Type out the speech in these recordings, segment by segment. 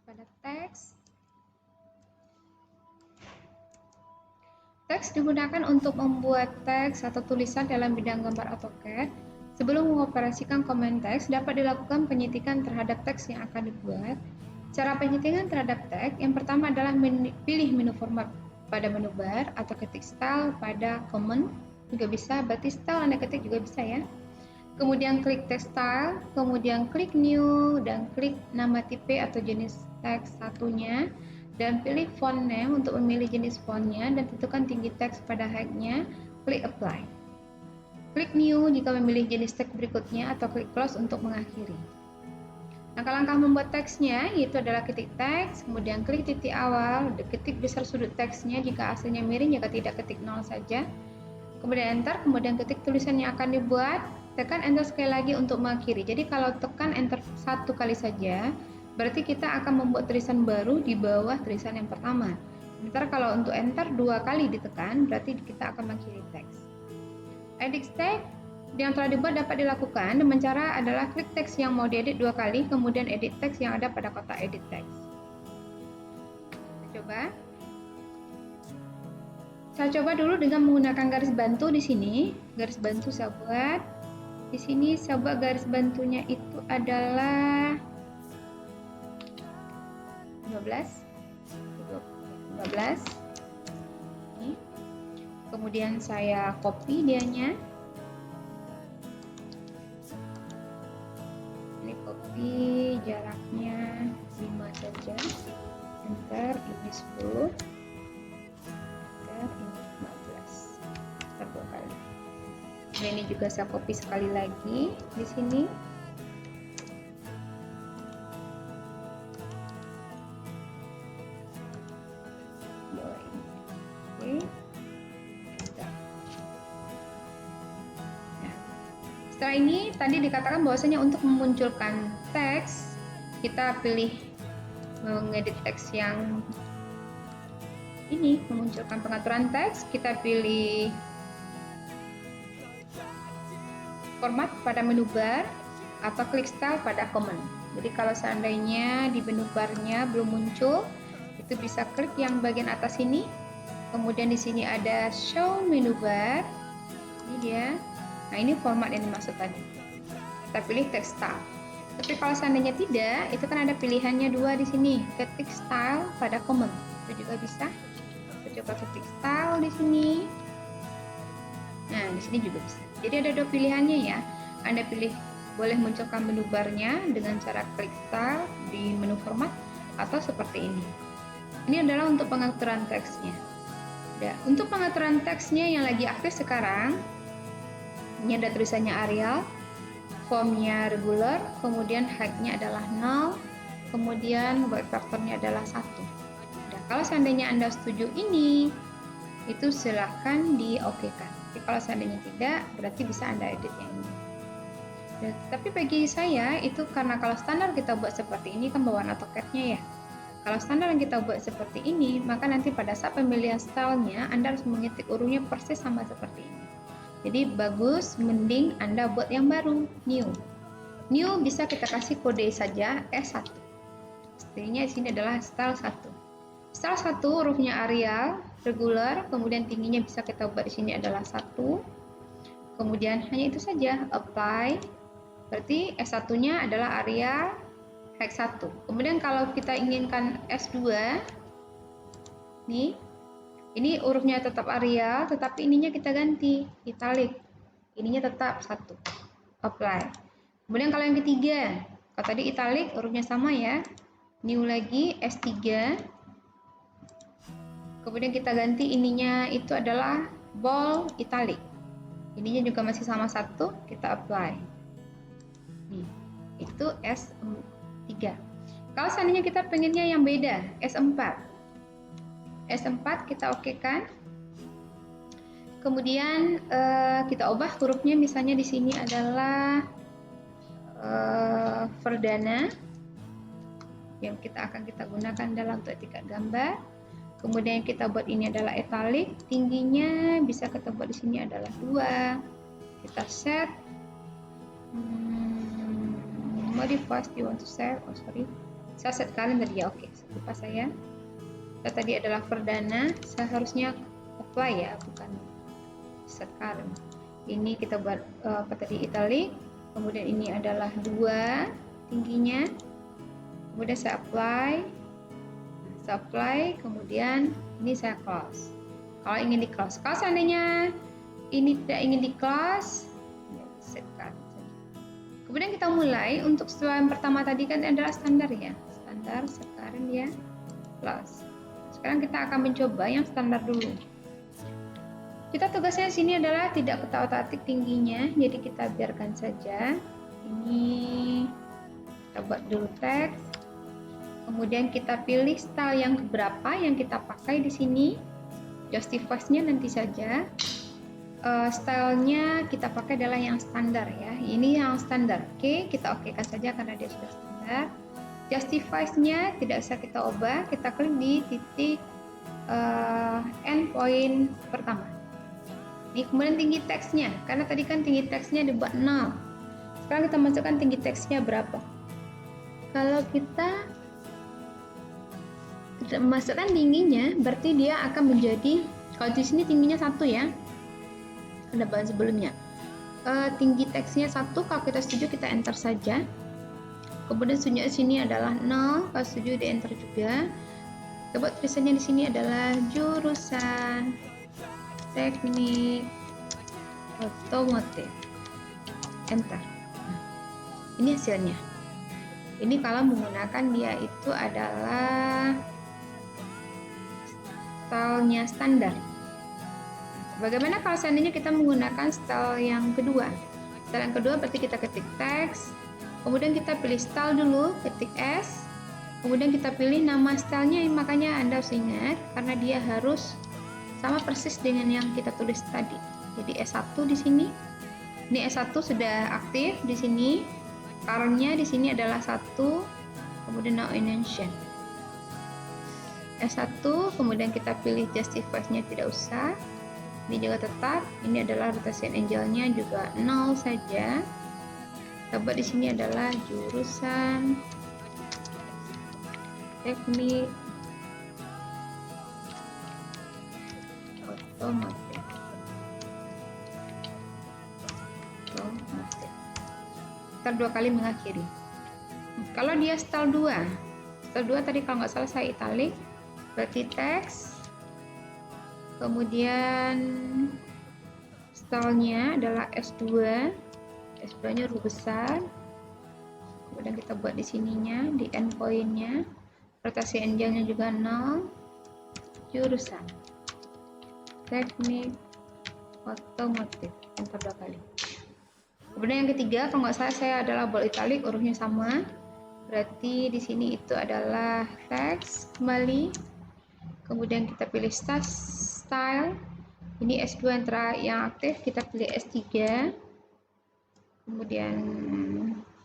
pada teks. Teks digunakan untuk membuat teks atau tulisan dalam bidang gambar AutoCAD. Sebelum mengoperasikan komen teks, dapat dilakukan penyetikan terhadap teks yang akan dibuat. Cara penyetikan terhadap teks, yang pertama adalah pilih menu format pada menu bar atau ketik style pada common, juga bisa, berarti style Anda ketik juga bisa ya. Kemudian klik text style, kemudian klik new, dan klik nama tipe atau jenis teks satunya, dan pilih font name untuk memilih jenis fontnya, dan tentukan tinggi teks pada height-nya, klik apply. Klik new jika memilih jenis teks berikutnya, atau klik close untuk mengakhiri. Langkah-langkah membuat teksnya yaitu adalah ketik teks, kemudian klik titik awal, ketik besar sudut teksnya jika aslinya miring, jika tidak ketik 0 saja. Kemudian enter, kemudian ketik tulisan yang akan dibuat, tekan enter sekali lagi untuk mengakhiri. Jadi kalau tekan enter satu kali saja, berarti kita akan membuat tulisan baru di bawah tulisan yang pertama. Sementara kalau untuk enter 2 kali ditekan, berarti kita akan mengakhiri teks. Edit teks yang telah dibuat dapat dilakukan dengan cara adalah klik teks yang mau diedit 2 kali, kemudian edit teks yang ada pada kotak edit teks. Kita coba. Saya coba dulu dengan menggunakan garis bantu di sini. Garis bantu saya buat. Di sini saya buat garis bantunya itu adalah 15. Ini. Kemudian saya copy dianya. Ini copy, jaraknya 5 saja. Enter, ini 10. Ini 15. Satu kali. Nah, ini juga saya copy sekali lagi di sini. Oke. Nah, setelah ini tadi dikatakan bahwasanya untuk memunculkan teks kita pilih mengedit teks yang ini, memunculkan pengaturan teks, kita pilih format pada menu bar atau klik style pada common. Jadi kalau seandainya di menu barnya belum muncul, itu bisa klik yang bagian atas ini. Kemudian di sini ada show menu bar. Ini dia. Nah, ini format yang dimaksud tadi. Kita pilih text style. Tapi kalau seandainya tidak, itu kan ada pilihannya 2 di sini. Ketik style pada common. Itu juga bisa. Coba ketik style di sini. Nah, di sini juga bisa. Jadi ada 2 pilihannya ya. Anda pilih boleh munculkan menu barnya dengan cara klik style di menu format atau seperti ini. Ini adalah untuk pengaturan teksnya. Ya, untuk pengaturan teksnya yang lagi aktif sekarang, ini ada tulisannya Arial, formnya regular, kemudian height-nya adalah 0, kemudian white factor-nya adalah 1. Kalau seandainya Anda setuju ini, itu silahkan di-okekan. Tapi kalau seandainya tidak, berarti bisa Anda edit yang ini. Dan, tapi bagi saya, itu karena kalau standar kita buat seperti ini, kan bawaan AutoCAD-nya ya. Kalau standar yang kita buat seperti ini, maka nanti pada saat pemilihan stylenya, Anda harus mengetik urutnya persis sama seperti ini. Jadi bagus, mending Anda buat yang baru, new. New bisa kita kasih kode saja, S1. Stylenya di sini adalah style 1. Style 1 hurufnya Arial, regular, kemudian tingginya bisa kita buat di sini adalah 1. Kemudian hanya itu saja, apply. Berarti S1-nya adalah Arial, height 1. Kemudian kalau kita inginkan S2, nih, ini hurufnya tetap Arial, tetapi ininya kita ganti, italic. Ininya tetap 1. Apply. Kemudian kalau yang ketiga, kalau tadi italic, hurufnya sama ya. New lagi, S3. Kemudian kita ganti ininya itu adalah bold italic. Ininya juga masih sama 1, kita apply. Nih, itu S3. Kalau seandainya kita pengennya yang beda, S4. S4 kita okekan. Kemudian kita ubah hurufnya, misalnya di sini adalah Verdana yang akan kita gunakan dalam untuk etikat gambar. Kemudian kita buat ini adalah italic, tingginya bisa kita buat di sini adalah 2. Kita set modify you want to save, Saya set kalender ya, oke. Lupa saya tadi adalah perdana, saya harusnya apply ya, bukan set kalender. Ini kita buat apa tadi, italic, kemudian ini adalah 2 tingginya, kemudian saya apply, kemudian ini saya close. Kalau ingin di close, kalau seandainya ini tidak ingin di close, ya, set kalender. Kemudian kita mulai untuk setelah yang pertama tadi kan adalah standar ya, standar, sekarang dia close. Sekarang kita akan mencoba yang standar dulu. Kita tugasnya sini adalah tidak ketak-atik tingginya, jadi kita biarkan saja. Ini kita buat dulu teks. Kemudian kita pilih style yang keberapa yang kita pakai di sini. Justify-nya nanti saja. Stylenya kita pakai adalah yang standar ya. Ini yang standar. Oke, kita okekan saja karena dia sudah standar. Justify-nya tidak usah kita ubah. Kita klik di titik endpoint pertama. Ini kemudian tinggi teksnya, karena tadi kan tinggi teksnya dibuat 0. Sekarang kita masukkan tinggi teksnya berapa. Kalau kita masukkan tingginya, berarti dia akan menjadi, kalau di sini tingginya 1 ya, ada bahan sebelumnya. Tinggi teksnya 1, kalau kita setuju kita enter saja. Kemudian sunyi sini adalah 0, kalau setuju di enter juga. Kita buat tulisannya di sini adalah jurusan teknik otomotif, enter. Ini hasilnya. Ini kalau menggunakan dia itu adalah stylenya standar. Bagaimana kalau seandainya kita menggunakan style yang kedua? Style yang kedua berarti kita ketik teks, kemudian kita pilih style dulu, ketik S, kemudian kita pilih nama stylenya. Makanya Anda harus ingat karena dia harus sama persis dengan yang kita tulis tadi. Jadi S1 di sini. Ini S1 sudah aktif di sini. Current-nya di sini adalah 1, kemudian now in action. S1, kemudian kita pilih justify-nya tidak usah. Ini juga tetap. Ini adalah rotation angle-nya juga 0 saja. Kita buat di sini adalah jurusan teknik otomotif. Style 2 kali mengakhiri. Kalau dia style 2 tadi kalau nggak salah saya italic, berarti teks, kemudian stylenya adalah S2, S2-nya huruf besar, kemudian kita buat di sininya, di endpoint-nya, rotasi angle-nya juga 0, jurusan teknik otomotif, enter 2 kali. Kemudian yang ketiga, kalau nggak salah saya adalah bold italic, hurufnya sama, berarti di sini itu adalah teks kembali. Kemudian kita pilih style, ini S2 yang aktif, kita pilih S3. Kemudian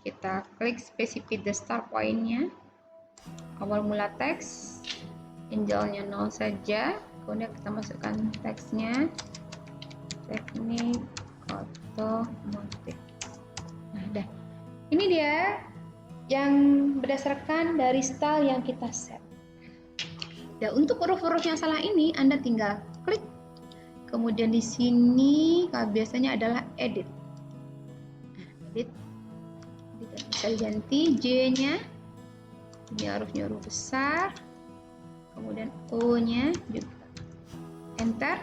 kita klik specify the start point-nya, awal mula teks, angle-nya 0 saja. Kemudian kita masukkan teksnya, teknik otomotif. Nah, dah. Ini dia yang berdasarkan dari style yang kita set. Ya, untuk huruf-huruf yang salah ini Anda tinggal klik. Kemudian di sini kalau biasanya adalah edit. Edit. Bisa ganti J-nya. Ini hurufnya huruf besar. Kemudian O-nya juga. Enter.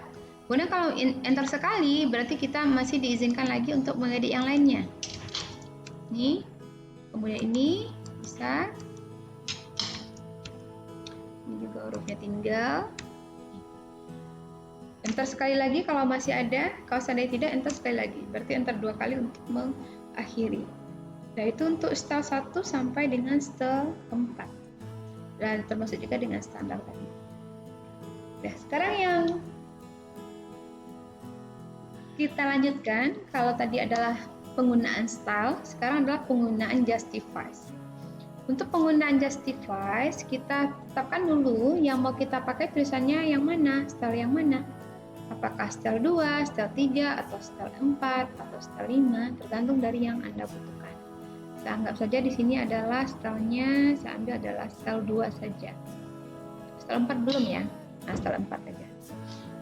Kemudian kalau enter sekali berarti kita masih diizinkan lagi untuk mengedit yang lainnya. Nih. Kemudian ini bisa. Ini juga hurufnya tinggal. Enter sekali lagi kalau masih ada. Kalau seandainya tidak, enter sekali lagi. Berarti enter 2 kali untuk mengakhiri. Nah, itu untuk style 1 sampai dengan style 4. Dan termasuk juga dengan standar tadi. Nah, sekarang yang kita lanjutkan, kalau tadi adalah penggunaan style, sekarang adalah penggunaan justify. Untuk penggunaan justify, kita tetapkan dulu yang mau kita pakai tulisannya yang mana, style yang mana. Apakah style 2, style 3, atau style 4, atau style 5, tergantung dari yang Anda butuhkan. Saya anggap saja di sini adalah stylenya, saya ambil adalah style 2 saja. Style 4 belum ya? Nah, style 4 saja.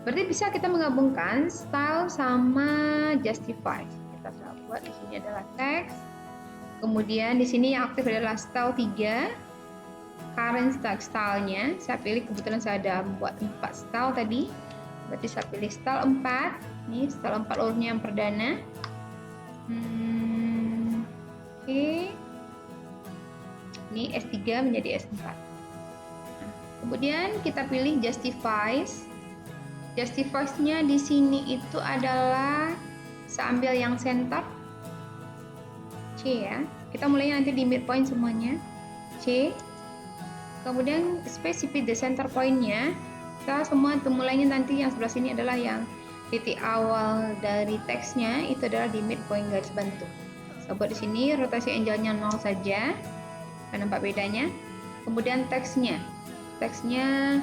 Berarti bisa kita menggabungkan style sama justify. Kita buat di sini adalah text. Kemudian di sini yang aktif adalah style 3. Current style-nya, saya pilih, kebetulan saya ada buat 4 style tadi. Berarti saya pilih style 4. Ini style 4 urutnya yang perdana. Oke. Ini S3 menjadi S4. Nah, kemudian kita pilih justifies. Justifies-nya di sini itu adalah saya ambil yang center C ya. Kita mulai nanti di midpoint semuanya. C. Kemudian specify the center point-nya. Kita semua mulainya nanti yang sebelah sini adalah yang titik awal dari teksnya itu adalah di midpoint garis bantu. So, buat di sini rotasi angle-nya 0 saja. Kan nampak bedanya. Kemudian teksnya. Teksnya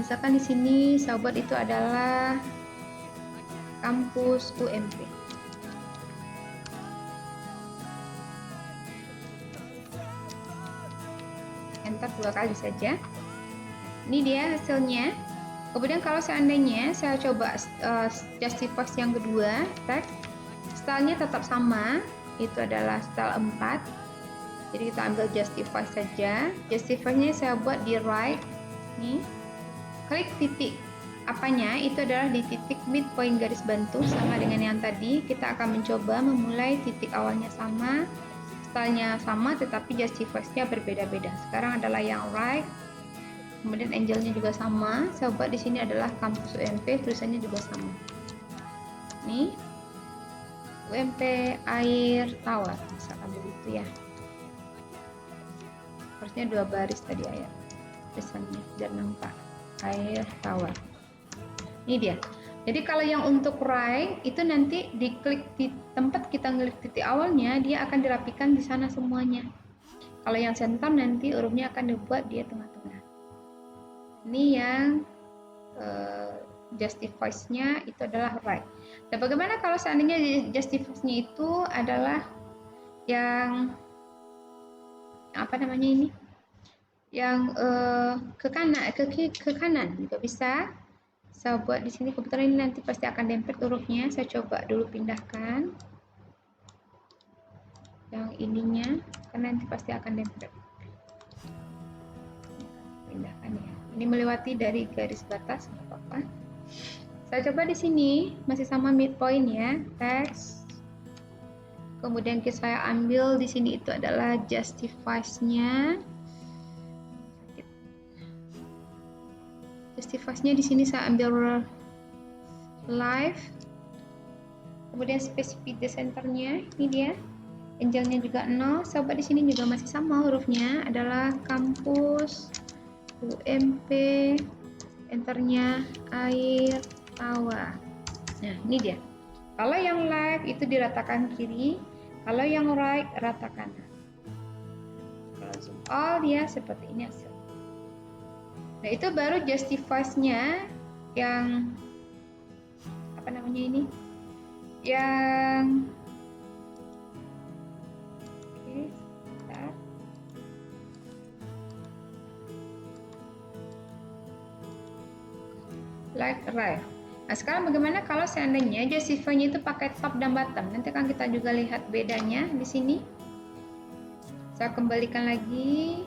misalkan di sini sahabat itu adalah kampus UMP. Enter 2 kali saja. Ini dia hasilnya. Kemudian kalau seandainya saya coba justify yang kedua, teks stylenya tetap sama, itu adalah style 4. Jadi kita ambil justify saja. Justify-nya saya buat di right. Nih. Klik titik apanya, itu adalah di titik midpoint garis bantu, sama dengan yang tadi. Kita akan mencoba memulai titik awalnya sama, stylenya sama, tetapi justify-nya berbeda-beda. Sekarang adalah yang right. Kemudian angle-nya juga sama. Saya buat di sini adalah kampus UMP, tulisannya juga sama. Nih, UMP Air Tower, misalkan begitu ya. Harusnya 2 baris tadi ayat tulisannya, biar nampak Air Tower. Ini dia. Jadi kalau yang untuk right itu nanti diklik di tempat kita ngeklik titik awalnya, dia akan dirapikan di sana semuanya. Kalau yang center nanti hurufnya akan dibuat di tengah-tengah. Ini yang justifies-nya itu adalah right. Dan bagaimana kalau seandainya justifies-nya itu adalah yang apa namanya ini? Yang ke kanan juga bisa. Saya buat di sini, kebetulan ini nanti pasti akan dempet hurufnya. Saya coba dulu pindahkan yang ininya, karena nanti pasti akan dempet. Pindahkan ya. Ini melewati dari garis batas, nggak apa-apa. Saya coba di sini masih sama midpoint ya, text. Kemudian saya ambil di sini itu adalah justifies-nya. Justifies-nya di sini saya ambil live. Kemudian specify the center-nya, ini dia. Angle-nya juga 0. Sobat di sini juga masih sama hurufnya, adalah kampus UMP, enternya Air Tower. Nah, ini dia. Kalau yang live itu diratakan kiri, kalau yang right rata kanan. Kalau zoom all dia seperti ini hasil. Nah, itu baru justifies-nya yang apa namanya ini? Yang like right. Nah, sekarang bagaimana kalau seandainya justify-nya itu pakai top dan bottom? Nanti akan kita juga lihat bedanya di sini. Saya kembalikan lagi.